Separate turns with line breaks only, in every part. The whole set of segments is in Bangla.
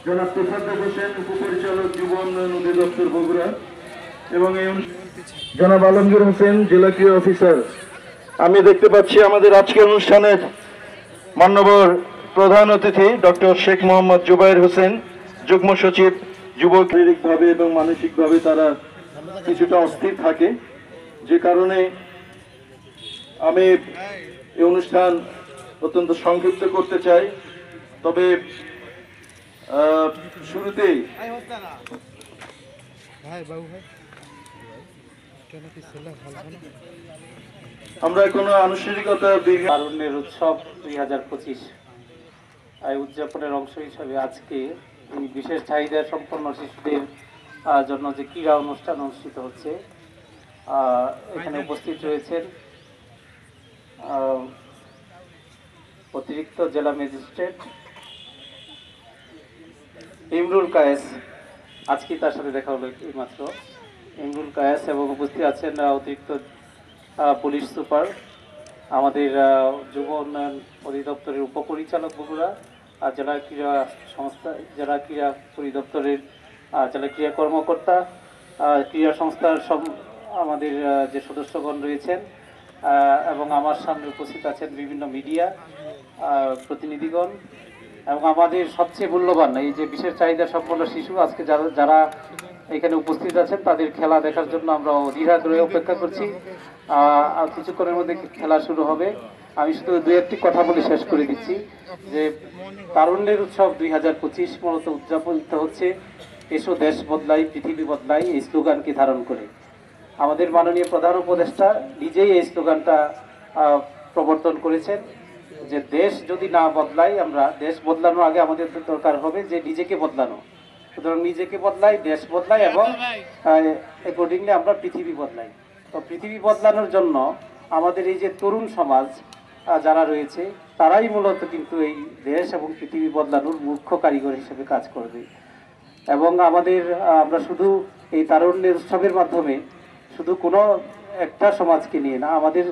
জনাব তোফাজ্জল হোসেন, উপপরিচালক যুব উন্নয়ন অধিদপ্তর বগুড়া, এবং জনাব আলমগীর হোসেন, জেলা ক্রীড়া অফিসার। আমি দেখতে পাচ্ছি আমাদের আজকের অনুষ্ঠানের মান্যবর প্রধান অতিথি ডক্টর শেখ মোহাম্মদ জুবায়ের হোসেন, যুগ্ম সচিব। যুব শারীরিকভাবে এবং মানসিকভাবে তারা কিছুটা অস্থির থাকে, যে কারণে আমি এই অনুষ্ঠান অত্যন্ত সংক্ষিপ্ত করতে চাই। তবে শুরুতেই আমরা কোনো আনুষ্ঠানিকতা
তারুণ্যের উৎসব 2025 এই উদযাপনের অংশ হিসাবে আজকে এই বিশেষ চাহিদা সম্পন্ন শিশুদের জন্য যে ক্রীড়া অনুষ্ঠান অনুষ্ঠিত হচ্ছে, এখানে উপস্থিত রয়েছেন অতিরিক্ত জেলা ম্যাজিস্ট্রেট ইমরুল কায়েস। আজকে তার সাথে দেখা হলো এইমাত্র, ইমরুল কায়েস, এবং উপস্থিত আছেন অতিরিক্ত পুলিশ সুপার, আমাদের যুব উন্নয়ন অধিদপ্তরের উপপরিচালক বগুড়া, আর জেলা ক্রীড়া সংস্থা, জেলা ক্রীড়া পরিদপ্তরের জেলা ক্রীড়া কর্মকর্তা, ক্রীড়া সংস্থার সব আমাদের যে সদস্যগণ রয়েছেন, এবং আমার সামনে উপস্থিত আছেন বিভিন্ন মিডিয়া প্রতিনিধিগণ, এবং আমাদের সবচেয়ে মূল্যবান এই যে বিশেষ চাহিদা সম্পন্ন শিশু আজকে যারা এখানে উপস্থিত আছেন তাদের খেলা দেখার জন্য আমরা অধীর আগ্রহে অপেক্ষা করছি। আর কিছুক্ষণের মধ্যে খেলা শুরু হবে। আমি শুধু দু একটি কথা বলে শেষ করে দিচ্ছি যে তারুণ্যের উৎসব 2025 মূলত উদযাপিত হচ্ছে এসো দেশ বদলাই পৃথিবী বদলাই এই স্লোগানকে ধারণ করে। আমাদের মাননীয় প্রধান উপদেষ্টা নিজেই এই স্লোগানটা প্রবর্তন করেছেন যে দেশ যদি না বদলাই, আমরা দেশ বদলানোর আগে আমাদের দরকার হবে যে নিজেকে বদলানো। সুতরাং নিজেকে বদলাই, দেশ বদলাই, এবং অ্যাকর্ডিংলি আমরা পৃথিবী বদলাই। তো পৃথিবী বদলানোর জন্য আমাদের এই যে তরুণ সমাজ যারা রয়েছে তারাই মূলত কিন্তু এই দেশ এবং পৃথিবী বদলানোর মুখ্য কারিগর হিসেবে কাজ করবে। এবং আমরা শুধু এই তারুণ্যের উৎসবের মাধ্যমে শুধু কোনো একটা সমাজকে নিয়ে না, আমাদের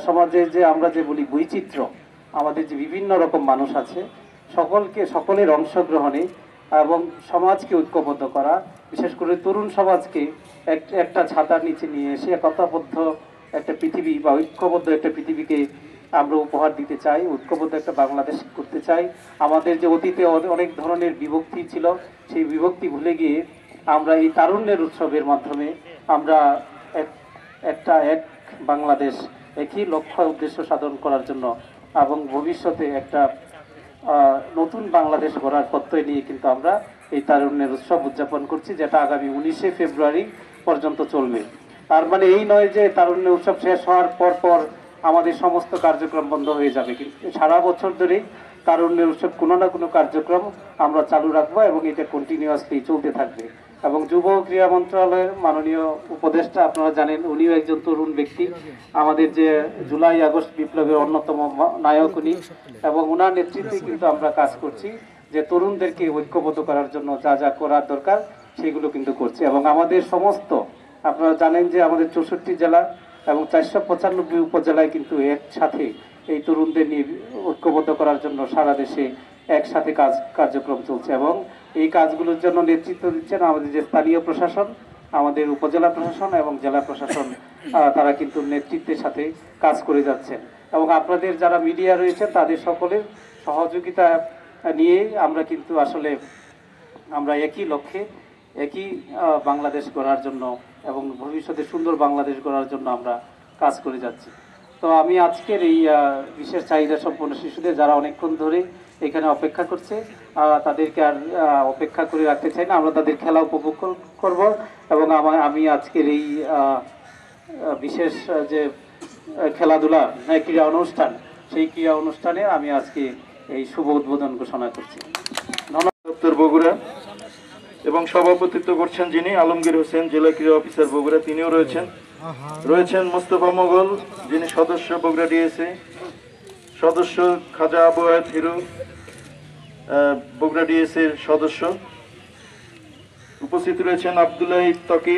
সমাজে যে আমরা যে বলি বৈচিত্র্য, আমাদের যে বিভিন্ন রকম মানুষ আছে, সকলের অংশগ্রহণে এবং সমাজকে ঐক্যবদ্ধ করা, বিশেষ করে তরুণ সমাজকে একটা ছাতার নিচে নিয়ে এসে একতাবদ্ধ একটা পৃথিবী বা ঐক্যবদ্ধ একটা পৃথিবীকে আমরা উপহার দিতে চাই, ঐক্যবদ্ধ একটা বাংলাদেশ করতে চাই। আমাদের যে অতীতে অনেক ধরনের বিভক্তি ছিল, সেই বিভক্তি ভুলে গিয়ে আমরা এই তারুণ্যের উৎসবের মাধ্যমে আমরা এক বাংলাদেশ, একই লক্ষ্য উদ্দেশ্য সাধন করার জন্য এবং ভবিষ্যতে একটা নতুন বাংলাদেশ গড়ার প্রত্যয় নিয়ে কিন্তু আমরা এই তারুণ্যের উৎসব উদযাপন করছি, যেটা আগামী 19শে ফেব্রুয়ারি পর্যন্ত চলবে। তার মানে এই নয় যে তারুণ্য উৎসব শেষ হওয়ার পর আমাদের সমস্ত কার্যক্রম বন্ধ হয়ে যাবে, কিন্তু সারা বছর ধরেই তারুণ্যের উৎসব কোনো না কোনো কার্যক্রম আমরা চালু রাখবো এবং এটা কন্টিনিউয়াসলি চলতে থাকবে। এবং যুব ক্রীড়া মন্ত্রণালয়ের মাননীয় উপদেষ্টা, আপনারা জানেন উনিও একজন তরুণ ব্যক্তি, আমাদের যে জুলাই আগস্ট বিপ্লবের অন্যতম নায়ক উনি, এবং ওনার নেতৃত্বে কিন্তু আমরা কাজ করছি যে তরুণদেরকে ঐক্যবদ্ধ করার জন্য যা যা করার দরকার সেগুলো কিন্তু করছি। এবং আমাদের সমস্ত, আপনারা জানেন যে আমাদের 64 জেলা এবং 495 উপজেলায় কিন্তু একসাথে এই তরুণদের নিয়ে ঐক্যবদ্ধ করার জন্য সারা দেশে একসাথে কার্যক্রম চলছে। এবং এই কাজগুলোর জন্য নেতৃত্ব দিচ্ছেন আমাদের যে স্থানীয় প্রশাসন, আমাদের উপজেলা প্রশাসন এবং জেলা প্রশাসন, তারা কিন্তু নেতৃত্বের সাথে কাজ করে যাচ্ছেন। এবং আপনাদের যারা মিডিয়া রয়েছেন তাদের সকলের সহযোগিতা নিয়ে আমরা কিন্তু আসলে আমরা একই লক্ষ্যে, একই বাংলাদেশ গড়ার জন্য এবং ভবিষ্যতে সুন্দর বাংলাদেশ গড়ার জন্য আমরা কাজ করে যাচ্ছি। তো আমি আজকের এই বিশেষ চাহিদা সম্পন্ন শিশুদের যারা অনেকক্ষণ ধরে এখানে অপেক্ষা করছে, তাদেরকে আর অপেক্ষা করে রাখতে চাই না, আমরা তাদের খেলা উপভোগ করব। এবং আমি আজকের এই বিশেষ যে খেলাধুলা ক্রীড়া অনুষ্ঠান, সেই ক্রীড়া অনুষ্ঠানে আমি আজকে এই শুভ উদ্বোধন ঘোষণা করছি।
ধন্যবাদ। বগুড়া এবং সভাপতিত্ব করছেন যিনি আলমগীর হোসেন, জেলা ক্রীড়া অফিসার বগুড়া, তিনিও রয়েছেন মোস্তফা মোগল, যিনি সদস্য বগুড়া ডিএসএ সদস্য, খাজা আবু আয়াত হিরু, বগুড়া ডিএসএর সদস্য, উপস্থিত রয়েছেন আব্দুল্লাহ তকি,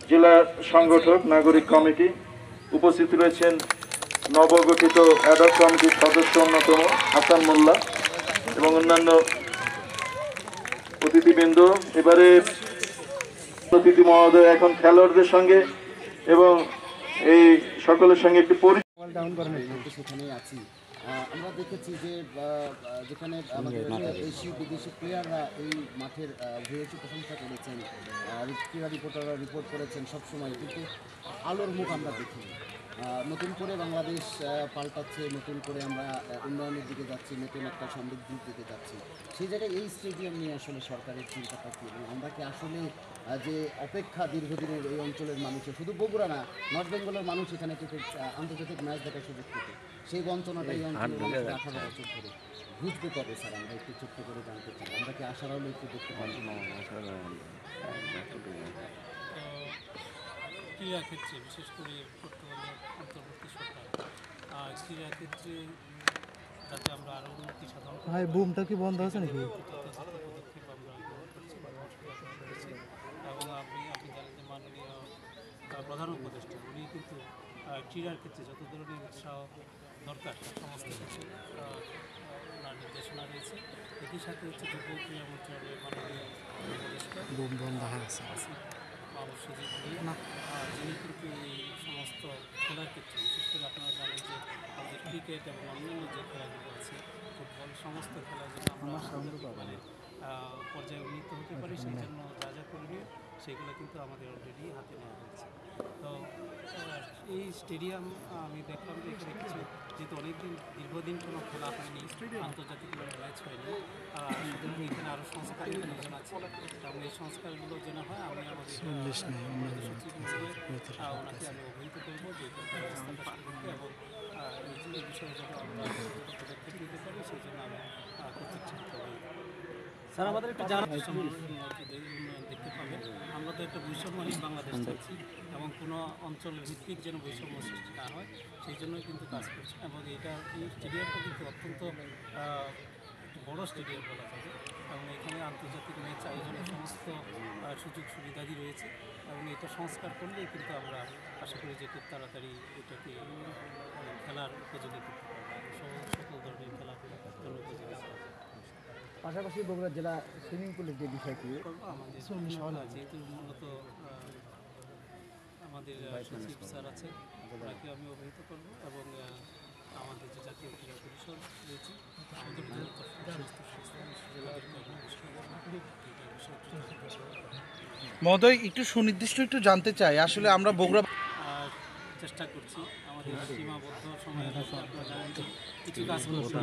জেলা সংগঠক নাগরিক কমিটি, উপস্থিত রয়েছেন নবগঠিত অ্যাডক কমিটির সদস্য অন্যতম হাসান মোল্লা এবং অন্যান্য অতিথিবৃন্দ। এবারে অতিথি মহোদয় এখন খেলোয়াড়দের সঙ্গে এবং এই সকলের সঙ্গে একটি
সেখানেই আছি। আমরা দেখেছি যে যেখানে আমাদের দেশি বিদেশি প্লেয়াররা এই মাঠের ভূয়সী প্রশংসা করেছেন, ক্রীড়া রিপোর্টাররা রিপোর্ট করেছেন সবসময়, কিন্তু আলোর মুখ আমরা দেখি। নতুন করে বাংলাদেশ পাল্টাচ্ছে, নতুন করে আমরা উন্নয়নের দিকে যাচ্ছি, নতুন একটা সমৃদ্ধির দিকে যাচ্ছি। সেই জায়গায় এই স্টেডিয়াম নিয়ে আসলে সরকারের চিন্তাটা কী, এবং আমরা কি আসলে যে অপেক্ষা দীর্ঘদিনের এই অঞ্চলের মানুষের, শুধু বগুড়া না, নর্থ বেঙ্গলের মানুষ এখানে ক্রিকেট আন্তর্জাতিক ম্যাচ দেখার সুযোগ পেত, সেই বঞ্চনাটা এই অঞ্চলের মানুষের 18 বছর ধরে বুঝতে পারে। স্যার, আমরা একটু ছোট্ট করে জানতে চাই, আমরা কি আশার আলো একটু দেখতে পারি?
ক্রীড়াক্ষেত্রে, বিশেষ করে বর্তমানে অন্তর্বর্তী সরকার ক্রীড়াক্ষেত্রে যাতে আমরা আরও উন্নতি সাধন করি,
বুমটা কি বন্ধ আছে নাকি?
পদক্ষেপ আমরা গ্রহণ করছি, করেছি। এবং আপনি জানেন যে মাননীয় প্রধান উপদেষ্টা উনি কিন্তু ক্রীড়ার ক্ষেত্রে যত ধরনের উৎসাহ দরকার সমস্ত কিছু ওনার নির্দেশনা রয়েছে। একই সাথে হচ্ছে যুব ক্রীড়া মন্ত্রণালয়ের মাননীয় উপদেষ্টা যিনি কিন্তু এই সমস্ত খেলার ক্ষেত্রে, বিশেষ করে আপনারা জানেন যে আমাদের ক্রিকেট এবং অন্যান্য যে খেলাগুলো আছে, ফুটবল, সমস্ত খেলার জন্য আমরা পর্যায়ে উন্নীত হতে পারি, সেই জন্য যা যা করণীয় সেগুলো কিন্তু আমাদের অলরেডি হাতে নেওয়া হয়েছে। তো এই স্টেডিয়াম আমি দেখলাম যে এখানে কিছু, যেহেতু অনেকদিন দীর্ঘদিন কোনো খেলা হয়নি, আন্তর্জাতিক কোনো ম্যাচ হয়নি, সুতরাং এখানে আরও সংস্কারের প্রয়োজন আছে এবং এই সংস্কারগুলো যেন হয় আমি আমাদের সচিব মহোদয় ওনাকে আমি অবহিত করবো যে ব্যবস্থাটা করতে, এবং এই বিষয়ে যেন আমরা পদক্ষেপ নিতে পারি সেই জন্য আমি কর্তৃপক্ষকে অবহিত করব। স্যার, আমাদের একটা জানা উন্নয়ন দেখতে পাবেন, আমরা তো একটা বৈষম্যহীন বাংলাদেশ চাচ্ছি এবং কোনো অঞ্চলের ভিত্তিক যেন বৈষম্য সৃষ্টি না হয় সেই জন্যই কিন্তু কাজ করছি। এবং এই স্টেডিয়ামটা কিন্তু অত্যন্ত বড় স্টেডিয়াম বলা যাবে, এবং এখানে আন্তর্জাতিক ম্যাচ আয়োজনের সমস্ত সুযোগ সুবিধাদি রয়েছে, এবং এটা সংস্কার করলেই কিন্তু আমরা আশা করি যে খুব তাড়াতাড়ি এটাকে খেলার উপযোগী করতে পারবো, সকল ধরনের খেলার জন্য উপযোগী।
পাশাপাশি বগুড়া জেলা সুইমিং পুলের যে বিষয়টি
আমাদের যেহেতু মূলত আমাদের সচিব স্যার আছে, ওনাকে আমি অবহিত করব, এবং আমাদের যে জাতীয় ক্রীড়া পরিষদ রয়েছে আমাদের
মহোদয়, একটু সুনির্দিষ্ট একটু জানতে চাই, আসলে আমরা বগুড়া
চেষ্টা করছি আমাদের সীমাবদ্ধ সময়ের মধ্যে, আপনারা জানেন যে কিছু কাজ করতে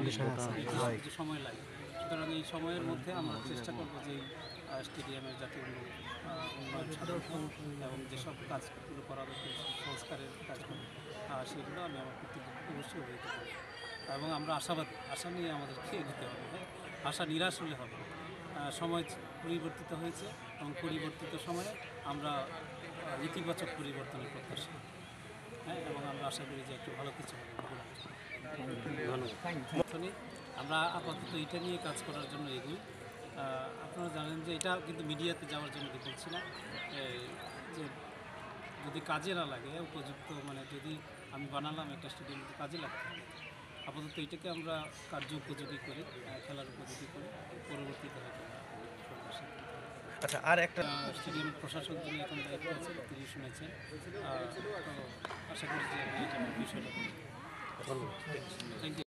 কিছু সময় লাগে, সুতরাং এই সময়ের মধ্যে আমরা চেষ্টা করবো যে স্টেডিয়ামের যাতে উন্নয়ন সাধন এবং যেসব কাজগুলো করা দরকার সংস্কারের কাজগুলো সেগুলো আমি আমার কর্তৃপক্ষকে অবশ্যই অবহিত করব, এবং আমরা আশা নিয়ে আমাদেরকে এগোতে হবে। হ্যাঁ, আশা নিরাশ হলে হবে। সময় পরিবর্তিত হয়েছে এবং পরিবর্তিত সময়ে আমরা ইতিবাচক পরিবর্তনের প্রত্যাশা। হ্যাঁ, এবং আমরা আশা করি যে একটু ভালো কিছু হবে। আমরা আপাতত এটা নিয়ে কাজ করার জন্য এগোই। আপনারা জানেন যে এটা কিন্তু মিডিয়াতে যাওয়ার জন্য বলছি না, যে যদি কাজে না লাগে উপযুক্ত, মানে যদি আমি বানালাম একটা স্টেডিয়াম কাজে লাগবে, আপাতত এটাকে আমরা কার্য উপযোগী করে খেলার উপযোগী করে পরবর্তীতে হয়তো।
আচ্ছা, আর একটা
স্টেডিয়ামের প্রশাসক যিনি এখন দায়িত্ব আছেন তিনি শুনেছেন, তো আশা করি যে এটা বিষয়টা। Thank you.